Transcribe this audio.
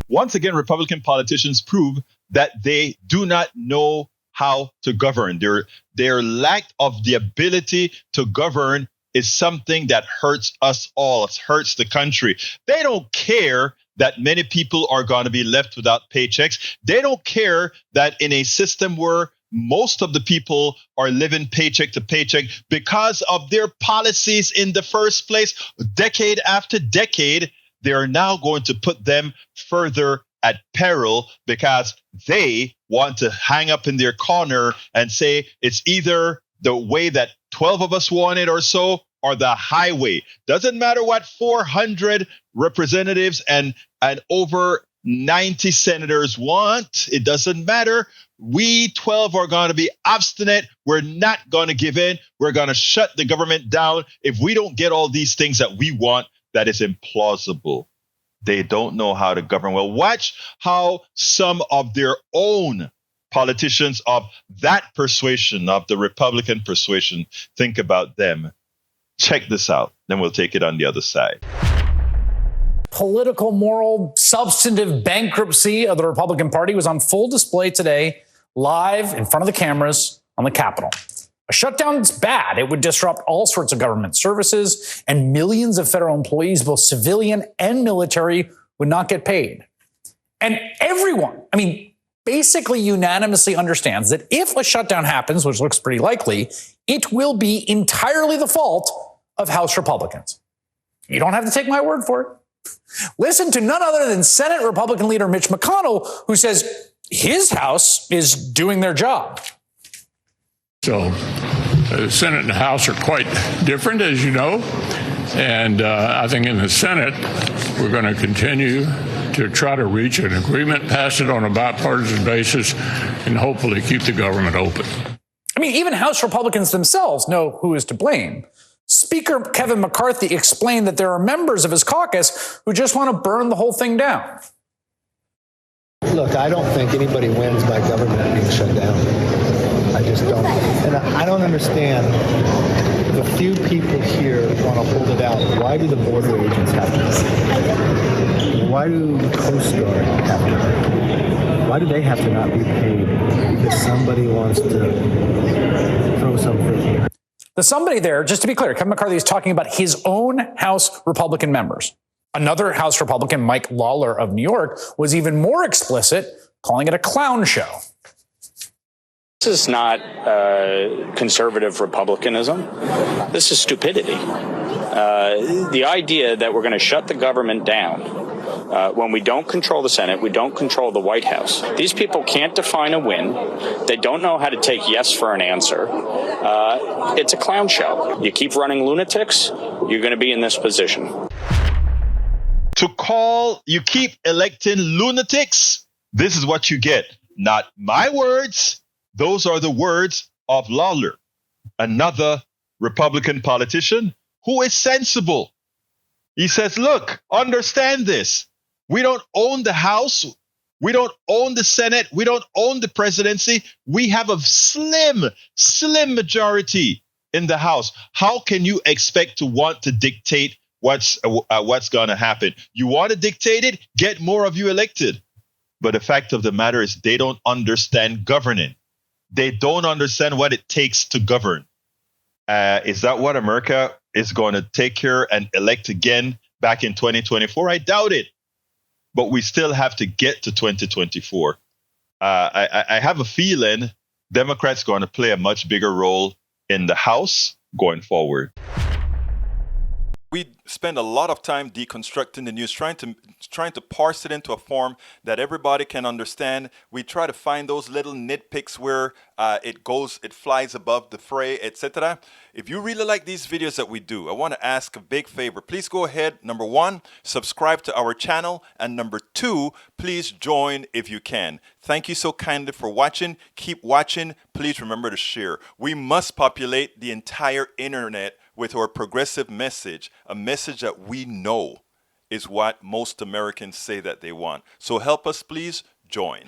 Once again, Republican politicians prove that they do not know how to govern. Their lack of the ability to govern is something that hurts us all. It hurts the country. They don't care that many people are going to be left without paychecks. They don't care that in a system where most of the people are living paycheck to paycheck because of their policies in the first place, decade after decade, they are now going to put them further at peril because they want to hang up in their corner and say it's either the way that 12 of us want it or so, or the highway. Doesn't matter what 400 representatives and over 90 senators want. It doesn't matter. We 12 are going to be obstinate. We're not going to give in. We're going to shut the government down. If we don't get all these things that we want, that is implausible. They don't know how to govern well. Watch how some of their own politicians of that persuasion, of the Republican persuasion, think about them. Check this out. Then we'll take it on the other side. Political, moral, substantive bankruptcy of the Republican Party was on full display today, live in front of the cameras on the Capitol. A shutdown is bad. It would disrupt all sorts of government services, and millions of federal employees, both civilian and military, would not get paid. And everyone, basically unanimously understands that if a shutdown happens, which looks pretty likely, it will be entirely the fault of House Republicans. You don't have to take my word for it. Listen to none other than Senate Republican leader Mitch McConnell, who says his House is doing their job. So the Senate and the House are quite different, as you know. And I think in the Senate, we're going to continue to try to reach an agreement, pass it on a bipartisan basis, and hopefully keep the government open. Even House Republicans themselves know who is to blame. Speaker Kevin McCarthy explained that there are members of his caucus who just want to burn the whole thing down. Look, I don't think anybody wins by government being shut down. I just don't. And I don't understand. The few people here want to hold it out. Why do the border agents have to? Why do the Coast Guard have to? Why do they have to not be paid? Because somebody wants to throw something. The somebody there, just to be clear, Kevin McCarthy is talking about his own House Republican members. Another House Republican, Mike Lawler of New York, was even more explicit, calling it a clown show. This is not conservative republicanism. This is stupidity. The idea that we're going to shut the government down when we don't control the Senate, we don't control the White House. These people can't define a win. They don't know how to take yes for an answer. It's a clown show. You keep running lunatics, you're going to be in this position. You keep electing lunatics, this is what you get. Not my words. Those are the words of Lawler, another Republican politician who is sensible. He says, look, understand this. We don't own the House. We don't own the Senate. We don't own the presidency. We have a slim majority in the House. How can you expect to want to dictate what's going to happen? You want to dictate it? Get more of you elected. But the fact of the matter is they don't understand governing. They don't understand what it takes to govern. Is that what America is going to take care and elect again back in 2024? I doubt it. But we still have to get to 2024. I have a feeling Democrats are going to play a much bigger role in the House going forward. We spend a lot of time deconstructing the news, trying to parse it into a form that everybody can understand. We try to find those little nitpicks where it flies above the fray, etc. If you really like these videos that we do, I want to ask a big favor. Please go ahead, number one, subscribe to our channel, and number two, please join if you can. Thank you so kindly for watching. Keep watching. Please remember to share. We must populate the entire internet with our progressive message, a message that we know is what most Americans say that they want. So help us, please join.